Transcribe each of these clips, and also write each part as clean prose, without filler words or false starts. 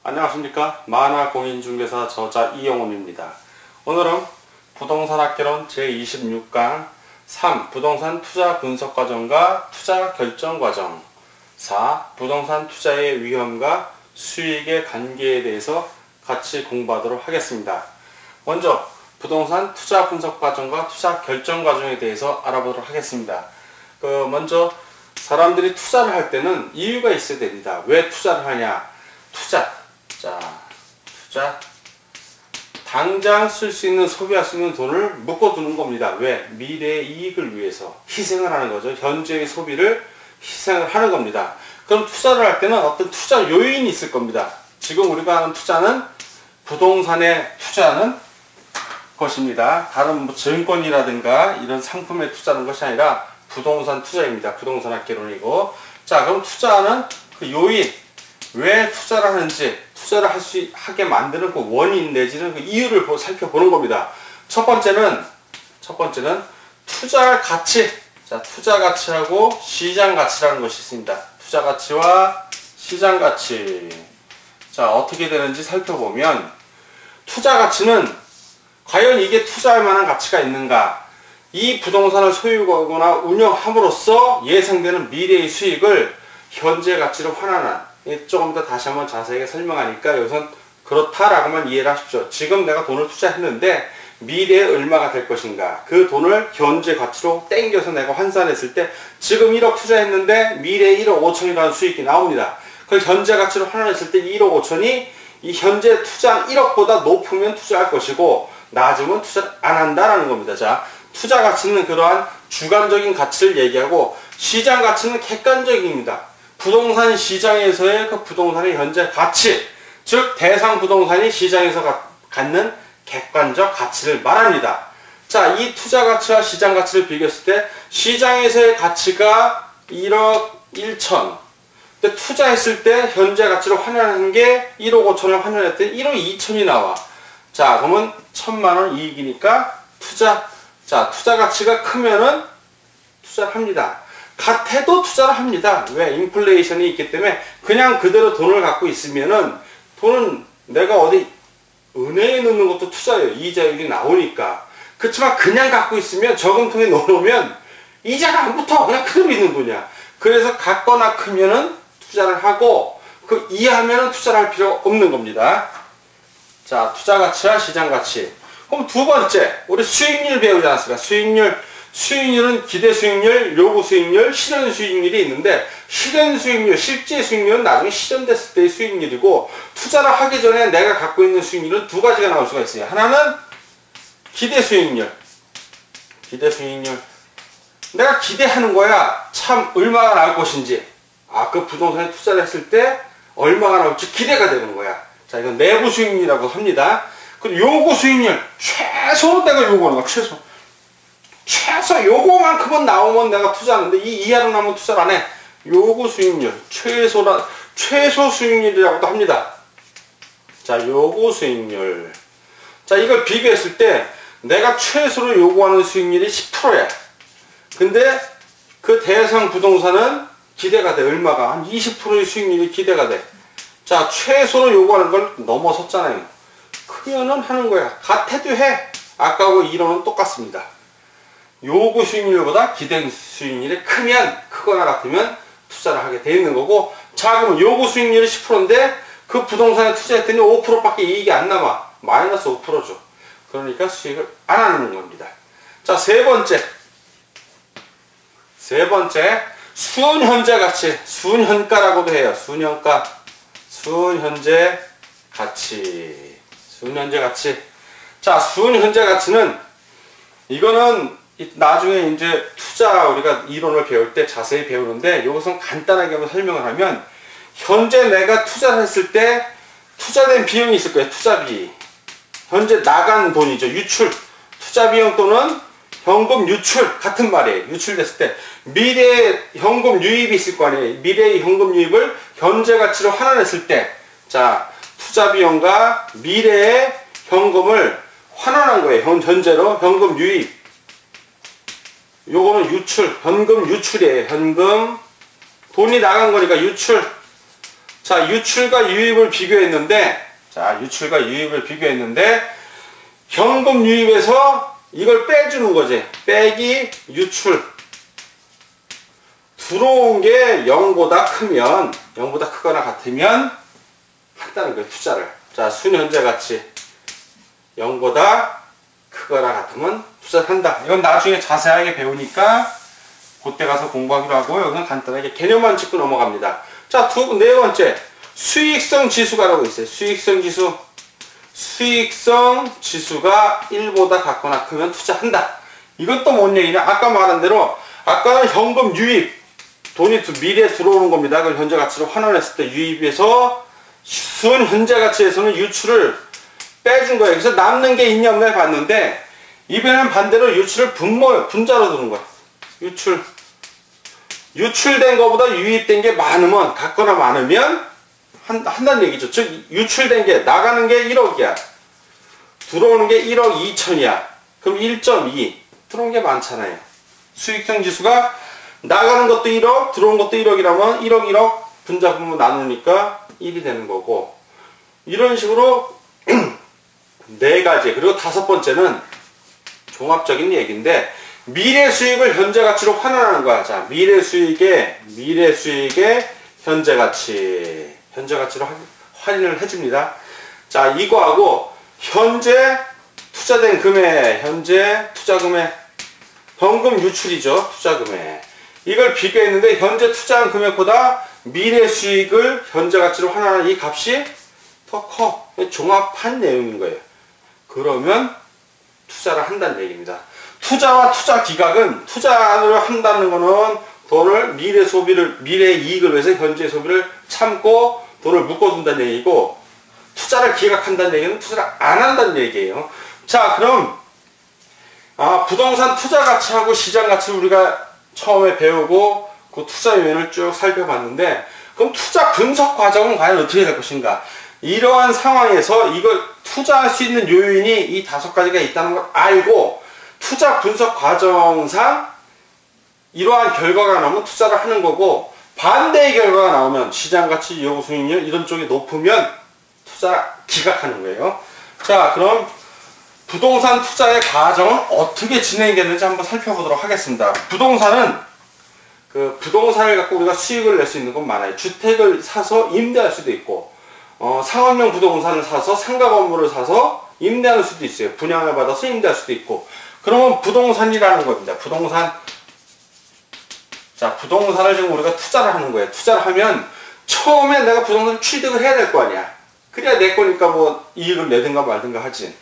안녕하십니까. 만화공인중개사 저자 이영훈입니다. 오늘은 부동산학개론 제26강 3. 부동산 투자 분석과정과 투자 결정과정 4. 부동산 투자의 위험과 수익의 관계에 대해서 같이 공부하도록 하겠습니다. 먼저 부동산 투자 분석과정과 투자 결정과정에 대해서 알아보도록 하겠습니다. 먼저 사람들이 투자를 할 때는 이유가 있어야 됩니다. 왜 투자를 하냐? 투자. 당장 쓸 수 있는, 소비할 수 있는 돈을 묶어두는 겁니다. 왜? 미래의 이익을 위해서 희생을 하는 거죠. 현재의 소비를 희생을 하는 겁니다. 그럼 투자를 할 때는 어떤 투자 요인이 있을 겁니다. 지금 우리가 하는 투자는 부동산에 투자하는 것입니다. 다른 증권이라든가 이런 상품에 투자하는 것이 아니라 부동산 투자입니다. 부동산학개론이고. 자, 그럼 투자하는 그 요인, 왜 투자를 하는지, 투자를 하게 만드는 그 원인 내지는 그 이유를 살펴보는 겁니다. 첫 번째는 투자할 가치. 자, 투자 가치하고 시장 가치라는 것이 있습니다. 투자 가치와 시장 가치. 자, 어떻게 되는지 살펴보면, 투자 가치는 과연 이게 투자할 만한 가치가 있는가? 이 부동산을 소유하거나 운영함으로써 예상되는 미래의 수익을 현재 가치로 환원한, 조금 더 다시 한번 자세하게 설명하니까 여기선 그렇다라고만 이해를 하십시오. 지금 내가 돈을 투자했는데 미래에 얼마가 될 것인가, 그 돈을 현재 가치로 땡겨서 내가 환산했을 때 지금 1억 투자했는데 미래에 1억 5천이라는 수익이 나옵니다. 그걸 현재 가치로 환원했을 때 1억 5천이 이 현재 투자한 1억보다 높으면 투자할 것이고 낮으면 투자를 안 한다라는 겁니다. 자, 투자 가치는 그러한 주관적인 가치를 얘기하고, 시장 가치는 객관적입니다. 부동산 시장에서의 그 부동산의 현재 가치, 즉 대상 부동산이 시장에서 갖는 객관적 가치를 말합니다. 자, 이 투자 가치와 시장 가치를 비교했을 때 시장에서의 가치가 1억 1천, 근데 투자했을 때 현재 가치로 환원하는 게 1억 5천을 환원했더니 1억 2천이 나와. 자, 그러면 1,000만원 이익이니까 투자 가치가 크면은 투자를 합니다. 같아도 투자를 합니다. 왜? 인플레이션이 있기 때문에 그냥 그대로 돈을 갖고 있으면은, 돈은 내가 어디 은행에 넣는 것도 투자예요. 이자율이 나오니까. 그렇지만 그냥 갖고 있으면, 저금통에 넣어놓으면 이자가 안 붙어. 그냥 그대로 있는 돈이야. 그래서 갖거나 크면은 투자를 하고, 그 이하면은 투자를 할 필요가 없는 겁니다. 자, 투자 가치와 시장 가치. 그럼 두 번째, 우리 수익률 배우지 않았습니까? 수익률은 기대 수익률, 요구 수익률, 실현 수익률이 있는데, 실현 수익률, 실제 수익률은 나중에 실현됐을 때의 수익률이고, 투자를 하기 전에 내가 갖고 있는 수익률은 두 가지가 나올 수가 있어요. 하나는 기대 수익률. 내가 기대하는 거야. 참 얼마가 나올 것인지. 그 부동산에 투자를 했을 때 얼마가 나올지 기대가 되는 거야. 자, 이건 내부 수익률이라고 합니다. 그리고 요구 수익률. 최소로 내가 요구하는 거야. 최소 요거만큼은 나오면 내가 투자하는데 이 이하로 나오면 투자를 안 해. 요구 수익률, 최소 수익률이라고도 합니다. 자, 요구 수익률. 자, 이걸 비교했을 때 내가 최소로 요구하는 수익률이 10%야. 근데 그 대상 부동산은 기대가 돼. 얼마가? 한 20%의 수익률이 기대가 돼. 자, 최소로 요구하는 걸 넘어섰잖아요. 크면은 하는 거야. 같아도 해. 아까하고 이론은 똑같습니다. 요구 수익률보다 기대 수익률이 크거나 같으면 투자를 하게 돼 있는 거고, 자, 그러면 요구 수익률이 10%인데 그 부동산에 투자했더니 5%밖에 이익이 안 남아. 마이너스 5%죠. 그러니까 수익을 안 하는 겁니다. 자, 세 번째, 순현재 가치, 순현가라고도 해요. 순현재 가치. 자, 순현재 가치는, 이거는 나중에 이제 투자 우리가 이론을 배울 때 자세히 배우는데, 이것은 간단하게 한번 설명을 하면, 현재 내가 투자를 했을 때 투자된 비용이 있을 거예요. 투자비. 현재 나간 돈이죠. 유출. 투자 비용 또는 현금 유출. 같은 말이에요. 유출됐을 때 미래에 현금 유입이 있을 거 아니에요. 미래의 현금 유입을 현재 가치로 환원했을 때, 자, 투자 비용과 미래의 현금을 환원한 거예요. 현재로 현금 유입. 요거는 유출, 현금 유출이에요. 현금, 돈이 나간 거니까 유출. 자, 유출과 유입을 비교했는데, 현금 유입에서 이걸 빼주는 거지. 빼기 유출. 들어온 게 0보다 크면, 0보다 크거나 같으면 한다는 거예요, 투자를. 자, 순현재 가치 0보다 크거나 같으면 투자를 한다. 이건 나중에 자세하게 배우니까 그때 가서 공부하기로 하고, 여기는 간단하게 개념만 짚고 넘어갑니다. 자, 네 번째. 수익성 지수가 라고 있어요. 수익성 지수. 수익성 지수가 1보다 같거나 크면 투자한다. 이건 또 뭔 얘기냐? 아까 말한 대로, 아까는 현금 유입. 돈이 미래에 들어오는 겁니다. 그걸 현재 가치로 환원했을 때 유입에서 순 현재 가치에서는 유출을 빼준 거예요. 그래서 남는 게 있냐 없냐 봤는데, 이번에는 반대로 유출을 분자로 두는 거예요. 유출된 것보다 유입된 게 많으면, 같거나 많으면 한다는 얘기죠. 즉 유출된 게, 나가는 게 1억이야. 들어오는 게 1억 2천이야. 그럼 1.2. 들어온 게 많잖아요. 수익성 지수가 나가는 것도 1억, 들어온 것도 1억이라면 1억 분자 분모 나누니까 1이 되는 거고, 이런 식으로 네 가지. 그리고 다섯 번째는 종합적인 얘기인데, 미래 수익을 현재 가치로 환원하는 거야. 자, 미래 수익의 현재 가치로 환원을 해줍니다. 자, 이거하고 현재 투자된 금액, 현재 투자 금액, 현금 유출이죠. 투자 금액. 이걸 비교했는데, 현재 투자한 금액보다 미래 수익을 현재 가치로 환원하는 이 값이 더 커. 종합한 내용인 거예요. 그러면 투자를 한다는 얘기입니다. 투자와 투자 기각은, 투자를 한다는 거는 돈을 미래 이익을 위해서 현재 소비를 참고 돈을 묶어둔다는 얘기고, 투자를 기각한다는 얘기는 투자를 안 한다는 얘기예요. 자, 그럼 부동산 투자 가치하고 시장 가치를 우리가 처음에 배우고 그 투자 요인을 쭉 살펴봤는데, 그럼 투자 분석 과정은 과연 어떻게 될 것인가? 이러한 상황에서 이걸 투자할 수 있는 요인이 이 5가지가 있다는 걸 알고, 투자 분석 과정상 이러한 결과가 나오면 투자를 하는 거고, 반대의 결과가 나오면 시장가치, 여고수익률 이런 쪽이 높으면 투자 기각하는 거예요. 자, 그럼 부동산 투자의 과정은 어떻게 진행되는지 한번 살펴보도록 하겠습니다. 부동산은 부동산을 갖고 우리가 수익을 낼 수 있는 건 많아요. 주택을 사서 임대할 수도 있고, 상업용 부동산을 사서 상가 건물을 사서 임대할 수도 있어요. 분양을 받아서 임대할 수도 있고. 그러면 부동산이라는 겁니다. 부동산. 자, 부동산을 지금 우리가 투자를 하는 거예요. 투자를 하면 처음에 내가 부동산 취득을 해야 될 거 아니야. 그래야 내 거니까 뭐 이익을 내든가 말든가 하지.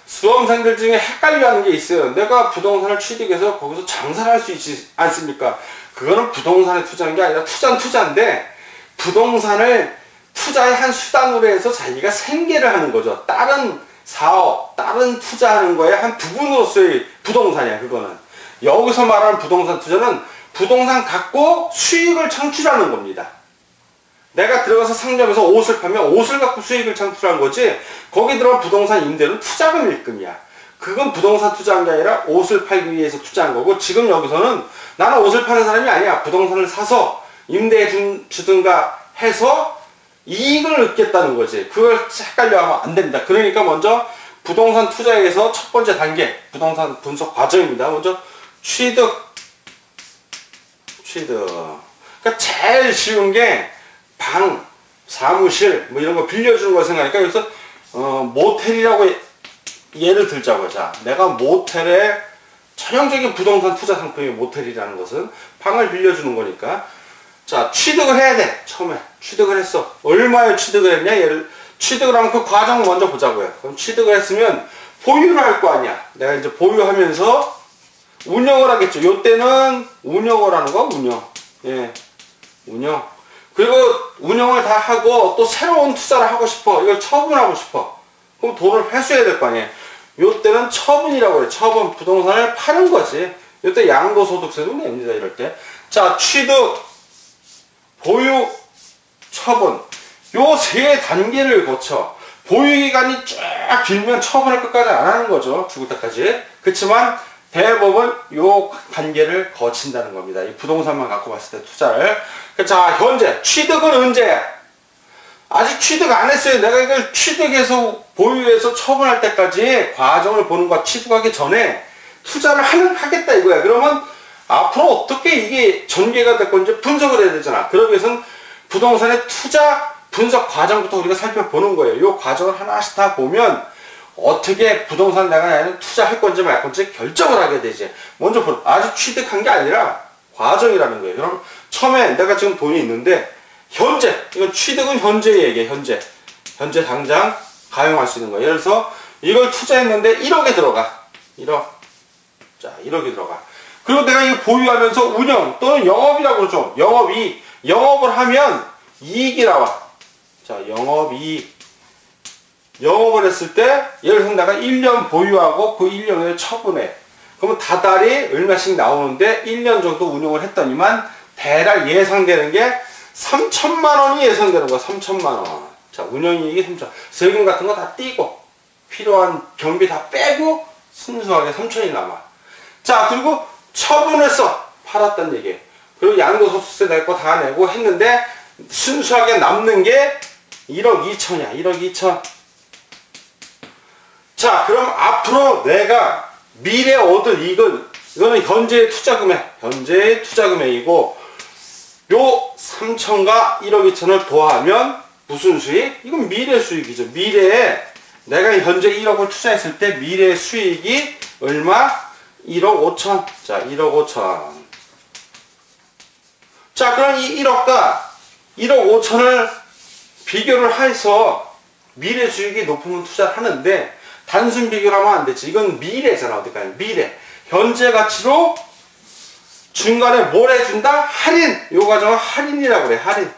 수험생들 중에 헷갈려하는 게 있어요. 내가 부동산을 취득해서 거기서 장사를 할 수 있지 않습니까? 그거는 부동산에 투자한 게 아니라 투자는 투자인데, 부동산을 투자의 한 수단으로 해서 자기가 생계를 하는 거죠. 다른 사업, 다른 투자하는 거에 한 부분으로서의 부동산이야, 그거는. 여기서 말하는 부동산 투자는 부동산 갖고 수익을 창출하는 겁니다. 내가 들어가서 상점에서 옷을 파면 옷을 갖고 수익을 창출한 거지, 거기 들어간 부동산 임대는 투자금 일금이야. 그건 부동산 투자한 게 아니라 옷을 팔기 위해서 투자한 거고, 지금 여기서는 나는 옷을 파는 사람이 아니야. 부동산을 사서 임대해 주든가 해서 이익을 얻겠다는 거지. 그걸 헷갈려 하면 안 됩니다. 그러니까 먼저 부동산 투자에서 첫 번째 단계, 부동산 분석 과정입니다. 먼저 취득. 그러니까 제일 쉬운 게 방, 사무실 뭐 이런 거 빌려주는 거 생각하니까, 여기서 모텔이라고 예를 들자고. 자, 내가 모텔에 전형적인 부동산 투자 상품이 모텔이라는 것은 방을 빌려주는 거니까, 자, 취득을 해야 돼. 처음에 취득을 했어. 얼마에 취득을 했냐? 얘를 취득을 하면 그 과정을 먼저 보자고요. 그럼 취득을 했으면 보유를 할 거 아니야. 내가 이제 보유하면서 운영을 하겠죠. 요때는 운영을 하는 거, 운영. 예, 운영. 그리고 운영을 다 하고 또 새로운 투자를 하고 싶어. 이걸 처분하고 싶어. 그럼 돈을 회수해야 될 거 아니에요. 요때는 처분이라고 해요. 처분. 부동산을 파는 거지. 요때 양도소득세도 냅니다, 이럴 때. 자, 취득, 보유, 처분. 요 세 단계를 거쳐. 보유기간이 쫙 길면 처분을 끝까지 안 하는 거죠. 죽을 때까지. 그렇지만 대부분 요 단계를 거친다는 겁니다. 이 부동산만 갖고 봤을 때 투자를. 자, 현재 취득은 언제? 아직 취득 안 했어요. 내가 이걸 취득해서 보유해서 처분할 때까지 과정을 보는 거야. 취득하기 전에 투자를 하겠다 이거야. 그러면 앞으로 어떻게 이게 전개가 될 건지 분석을 해야 되잖아. 그러기 위해서는 부동산의 투자 분석 과정부터 우리가 살펴보는 거예요. 이 과정을 하나씩 다 보면 어떻게 부동산 내가 투자할 건지 말 건지 결정을 하게 되지. 먼저 아직 취득한 게 아니라 과정이라는 거예요. 그럼 처음에 내가 지금 돈이 있는데 현재, 이건 취득은 현재의 얘기예요. 현재 당장 가용할 수 있는 거예요. 예를 들어서 이걸 투자했는데 1억에 들어가. 1억. 자, 1억이 들어가. 그리고 내가 이거 보유하면서 운영 또는 영업이라고 그러죠. 영업을 하면 이익이 나와. 자, 영업을 했을 때 예를 들어서 내가 1년 보유하고 그 1년을 처분해. 그러면 다달이 얼마씩 나오는데 1년 정도 운영을 했더니만 대략 예상되는 게 3천만 원이 예상되는 거야. 3천만 원. 자, 운영이익이 3천. 세금 같은 거 다 떼고 필요한 경비 다 빼고 순수하게 3천이 남아. 자, 그리고 처분했어. 팔았단 얘기예요. 그리고 양도소득세 낼 거 다 내고 했는데 순수하게 남는 게 1억 2천이야. 1억 2천. 자, 그럼 앞으로 내가 미래 얻을 이익은 이거는 현재의 투자 금액이고 요 3천과 1억 2천을 더하면 무슨 수익? 이건 미래 수익이죠. 미래에 내가 현재 1억을 투자했을 때 미래 수익이 얼마? 1억 5천. 자, 1억 5천. 자, 그럼 이 1억과 1억 5천을 비교를 해서 미래 수익이 높으면 투자를 하는데 단순 비교를 하면 안 되지. 이건 미래잖아. 어디까지? 미래. 현재 가치로 중간에 뭘 해준다? 할인! 요 과정을 할인이라고 그래. 할인.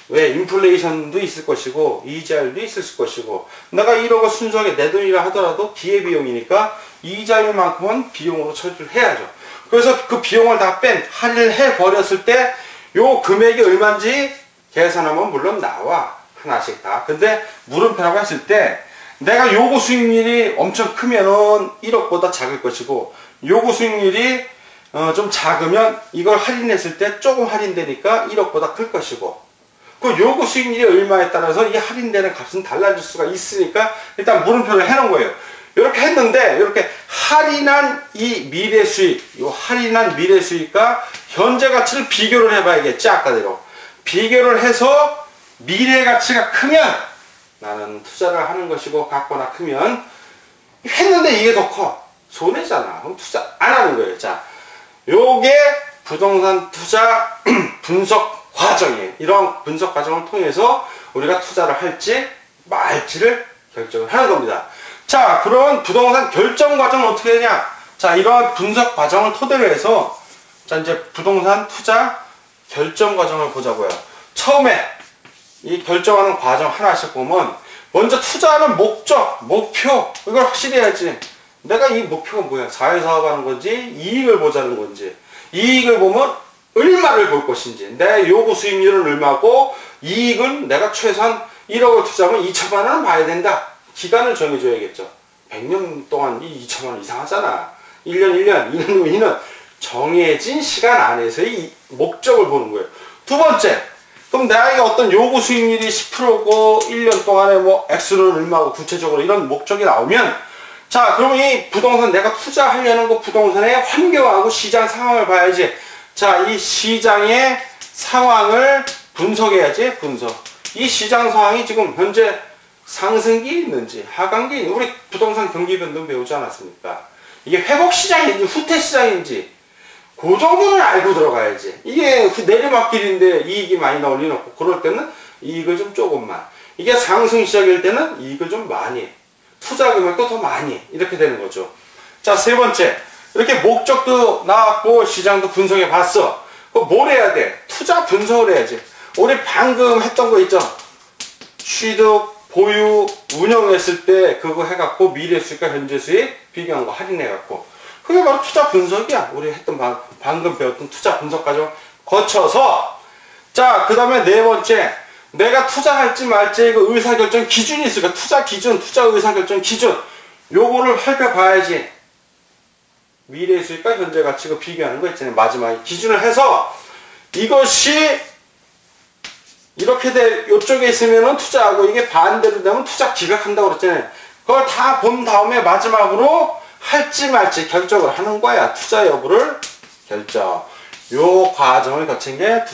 왜? 인플레이션도 있을 것이고 이자율도 있을 것이고 내가 1억을 순수하게 내 돈이라 하더라도 기회비용이니까 이자율만큼은 비용으로 처리를 해야죠. 그래서 그 비용을 다 뺀 할인을 해버렸을 때 요 금액이 얼마인지 계산하면 물론 나와. 하나씩 다. 근데 물음표라고 했을 때 내가 요구 수익률이 엄청 크면은 1억보다 작을 것이고 요구 수익률이 좀 작으면 이걸 할인했을 때 조금 할인되니까 1억보다 클 것이고 그 요구 수익률이 얼마에 따라서 이 할인되는 값은 달라질 수가 있으니까 일단 물음표를 해놓은 거예요. 이렇게 했는데 이렇게 할인한 이 미래 수익, 요 할인한 미래 수익과 현재 가치를 비교를 해봐야겠지. 아까대로 비교를 해서 미래 가치가 크면 나는 투자를 하는 것이고 같거나 크면 했는데 이게 더 커. 손해잖아. 그럼 투자 안 하는 거예요. 자, 요게 부동산 투자 분석 과정이에요. 이런 분석 과정을 통해서 우리가 투자를 할지 말지를 결정을 하는 겁니다. 자, 그런 부동산 결정 과정은 어떻게 되냐? 자, 이러한 분석 과정을 토대로 해서 자, 이제 부동산 투자 결정 과정을 보자고요. 처음에 이 결정하는 과정 하나씩 보면 먼저 투자하는 목적, 목표 이걸 확실히 해야지. 내가 이 목표가 뭐야? 사회사업하는 건지 이익을 보자는 건지 이익을 보면 얼마를 볼 것인지 내 요구 수익률은 얼마고 이익은 내가 최소한 1억을 투자하면 2천만 원은 봐야 된다. 기간을 정해줘야겠죠. 100년 동안 이 2천만 원 이상하잖아. 1년 2년 2년 정해진 시간 안에서 이 목적을 보는 거예요. 두 번째, 그럼 내가 어떤 요구 수익률이 10%고 1년 동안에 뭐 X는 얼마고 구체적으로 이런 목적이 나오면 자, 그러면 이 부동산 내가 투자하려는 거 부동산의 환경하고 시장 상황을 봐야지. 자, 이 시장의 상황을 분석해야지. 분석. 이 시장 상황이 지금 현재 상승기에 있는지 하강기에 있는지 우리 부동산 경기 변동 배우지 않았습니까? 이게 회복 시장인지 후퇴 시장인지 그 정도는 알고 들어가야지. 이게 내리막길인데 이익이 많이 나올 리는 없고 그럴 때는 이익을 좀 조금만, 이게 상승 시작일 때는 이익을 좀 많이, 투자 금액도 더 많이 이렇게 되는 거죠. 자, 세 번째, 이렇게 목적도 나왔고 시장도 분석해 봤어. 그럼 뭘 해야 돼? 투자 분석을 해야지. 우리 방금 했던 거 있죠? 취득, 보유, 운영했을 때 그거 해갖고 미래 수익과 현재 수익 비교한 거 할인해갖고 그게 바로 투자 분석이야. 우리 했던 방금 배웠던 투자 분석 과정 거쳐서 자, 그 다음에 네 번째, 내가 투자할지 말지 이거 의사결정 기준이 있을까? 투자 기준, 투자 의사결정 기준 요거를 살펴봐야지. 미래 수익과 현재 가치가 비교하는 거 있잖아요. 마지막에 기준을 해서 이것이 이렇게 이쪽에 있으면은 투자하고 이게 반대로 되면 투자 기각한다고 그랬잖아요. 그걸 다 본 다음에 마지막으로 할지 말지 결정을 하는 거야. 투자 여부를 결정. 요 과정을 거친 게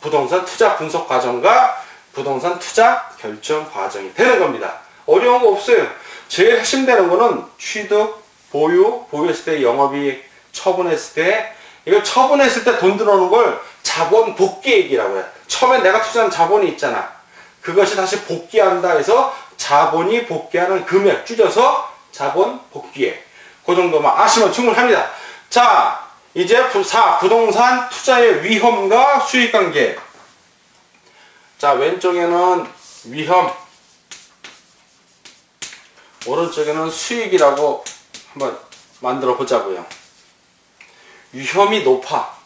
부동산 투자 분석 과정과 부동산 투자 결정 과정이 되는 겁니다. 어려운 거 없어요. 제일 핵심되는 거는 취득, 보유했을 때 영업이익, 처분했을 때, 이걸 처분했을 때 돈 들어오는 걸 자본 복귀액이라고 해요. 처음에 내가 투자한 자본이 있잖아. 그것이 다시 복귀한다 해서 자본이 복귀하는 금액, 줄여서 자본 복귀액. 그 정도만 아시면 충분합니다. 자, 이제 부동산 투자의 위험과 수익관계. 자, 왼쪽에는 위험, 오른쪽에는 수익이라고 한번 만들어 보자고요. 위험이 높아.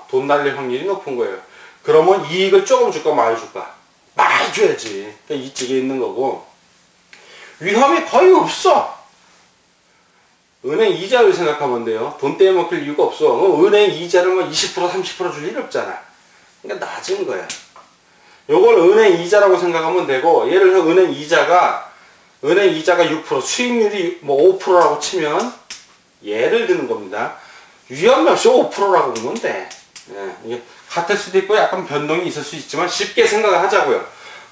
돈 날릴 확률이 높은 거예요. 그러면 이익을 조금 줄까 많이 줄까? 많이 줘야지. 그러니까 이쪽에 있는 거고. 위험이 거의 없어. 은행 이자를 생각하면 돼요. 돈 떼어 먹힐 이유가 없어. 은행 이자를 뭐 20% 30% 줄 일 없잖아. 그러니까 낮은 거야. 요걸 은행 이자라고 생각하면 되고, 예를 들어 은행 이자가 6%, 수익률이 뭐 5%라고 치면 예를 드는 겁니다. 위험 없이 5%라고 보면 돼. 예, 이게 같을 수도 있고 약간 변동이 있을 수 있지만 쉽게 생각을 하자고요.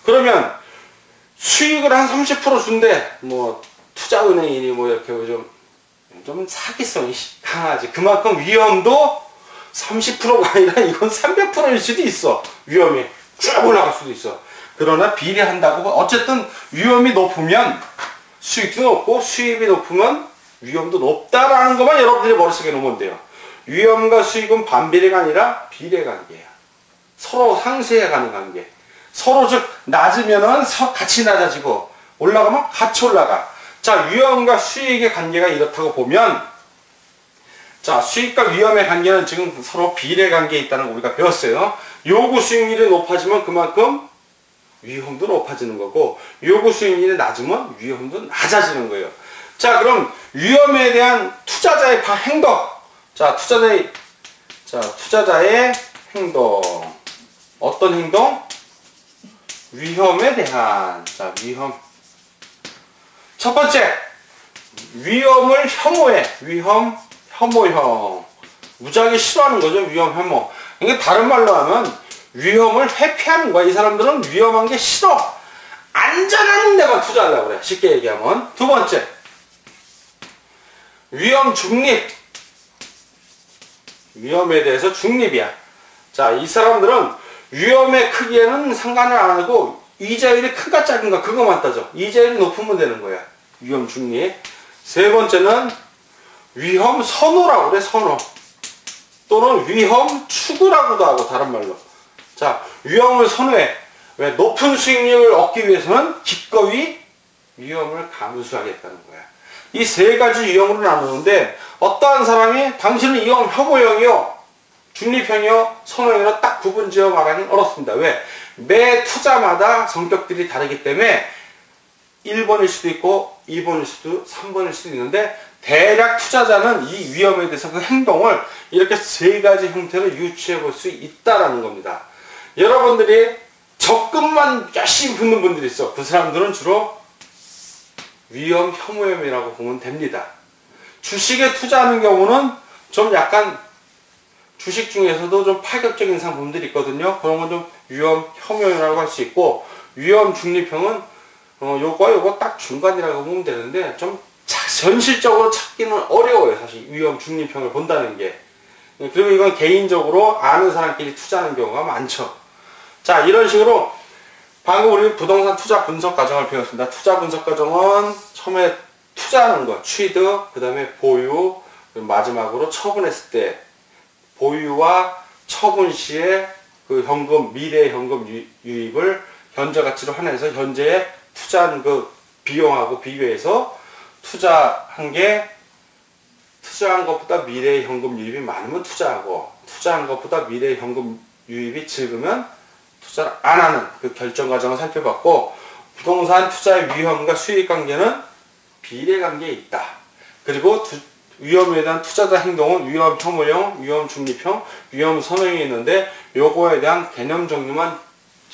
그러면 수익을 한 30% 준대. 뭐 투자은행이니 뭐 이렇게 좀 사기성이 강하지. 그만큼 위험도 30%가 아니라 이건 300%일 수도 있어. 위험이 쭉 올라갈 수도 있어. 그러나 비례한다고 어쨌든 위험이 높으면 수익도 높고 수입이 높으면 위험도 높다라는 것만 여러분들이 머릿속에 놓으면 돼요. 위험과 수익은 반비례가 아니라 비례관계야. 서로 상쇄해 가는 관계. 서로 즉 낮으면은 같이 낮아지고 올라가면 같이 올라가. 자, 위험과 수익의 관계가 이렇다고 보면, 자, 수익과 위험의 관계는 지금 서로 비례관계에 있다는 거 우리가 배웠어요. 요구 수익률이 높아지면 그만큼 위험도 높아지는 거고, 요구 수익률이 낮으면 위험도 낮아지는 거예요. 자, 그럼 위험에 대한 투자자의 행동. 자, 투자자의 행동. 어떤 행동? 위험에 대한. 자, 위험. 첫 번째, 위험을 혐오해. 위험, 혐오형. 무지하게 싫어하는 거죠. 위험, 혐오. 이게 다른 말로 하면 위험을 회피하는 거야. 이 사람들은 위험한 게 싫어. 안전한 데만 투자하려고 그래. 쉽게 얘기하면. 두 번째, 위험 중립. 위험에 대해서 중립이야. 자, 이 사람들은 위험의 크기에는 상관을 안 하고 이자율이 큰가 작은가 그거만 따져. 이자율이 높으면 되는 거야. 위험 중립. 세 번째는 위험 선호라고 그래. 선호. 또는 위험 추구라고도 하고 다른 말로. 자, 위험을 선호해. 왜? 높은 수익률을 얻기 위해서는 기꺼이 위험을 감수하겠다는 거야. 이 세 가지 유형으로 나누는데 어떠한 사람이 당신은 이형 혐오형이요, 중립형이요, 선호형이요 딱 구분지어 말하기는 어렵습니다. 왜? 매 투자마다 성격들이 다르기 때문에 1번일 수도 있고 2번일 수도 3번일 수도 있는데 대략 투자자는 이 위험에 대해서 그 행동을 이렇게 세 가지 형태로 유추해 볼 수 있다라는 겁니다. 여러분들이 적금만 열심히 붙는 분들이 있어. 그 사람들은 주로 위험 혐오형이라고 보면 됩니다. 주식에 투자하는 경우는 좀 약간 주식 중에서도 좀 파격적인 상품들이 있거든요. 그런 건 좀 위험 혐오형이라고 할 수 있고, 위험 중립형은 요거 딱 중간이라고 보면 되는데 좀 현실적으로 찾기는 어려워요. 사실 위험 중립형을 본다는 게. 그리고 이건 개인적으로 아는 사람끼리 투자하는 경우가 많죠. 자, 이런 식으로 방금 우리 부동산 투자 분석 과정을 배웠습니다. 투자 분석 과정은 처음에 투자하는 것, 취득, 그 다음에 보유, 마지막으로 처분했을 때 보유와 처분 시에 그 현금, 미래 현금 유입을 현재 가치로 환원해서 현재에 투자한 그 비용하고 비교해서 투자한 것보다 미래 현금 유입이 많으면 투자하고, 투자한 것보다 미래 현금 유입이 적으면 투자를 안 하는 그 결정 과정을 살펴봤고, 부동산 투자의 위험과 수익 관계는 비례 관계에 있다. 그리고 위험에 대한 투자자 행동은 위험 혐오형, 위험 중립형, 위험 선호형이 있는데 요거에 대한 개념 정리만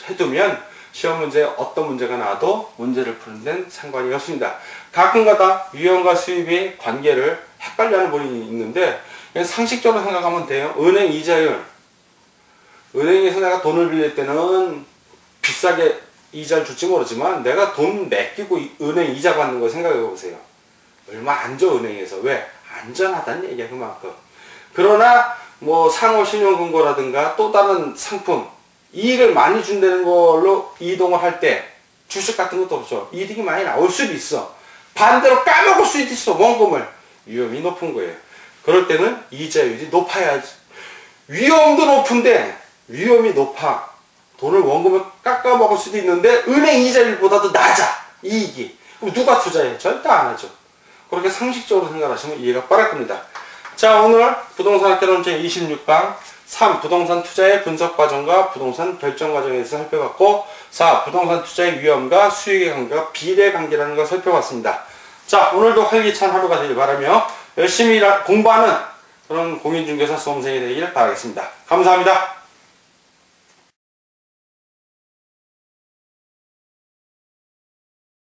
해두면 시험 문제에 어떤 문제가 나와도 문제를 푸는 데는 상관이 없습니다. 가끔가다 위험과 수입의 관계를 헷갈려하는 분이 있는데 그냥 상식적으로 생각하면 돼요. 은행 이자율. 은행에서 내가 돈을 빌릴 때는 비싸게 이자를 줄지 모르지만 내가 돈 맡기고 은행 이자 받는 거 생각해 보세요. 얼마 안 줘, 은행에서. 왜? 안전하다는 얘기야, 그만큼. 그러나 뭐 상호 신용금고라든가 또 다른 상품, 이익을 많이 준다는 걸로 이동을 할 때 주식 같은 것도 없죠. 이득이 많이 나올 수도 있어. 반대로 까먹을 수도 있어, 원금을. 위험이 높은 거예요. 그럴 때는 이자율이 높아야지. 위험도 높은데 위험이 높아. 돈을 원금을 깎아먹을 수도 있는데 은행 이자율보다도 낮아, 이익이. 그럼 누가 투자해? 절대 안 하죠. 그렇게 상식적으로 생각하시면 이해가 빠를 겁니다. 자, 오늘 부동산 학개론 제26강 3. 부동산 투자의 분석 과정과 부동산 결정 과정에 대해서 살펴봤고 4. 부동산 투자의 위험과 수익의 관계가 비례 관계라는 걸 살펴봤습니다. 자, 오늘도 활기찬 하루가 되길 바라며 열심히 공부하는 그런 공인중개사 수험생이 되길 바라겠습니다. 감사합니다.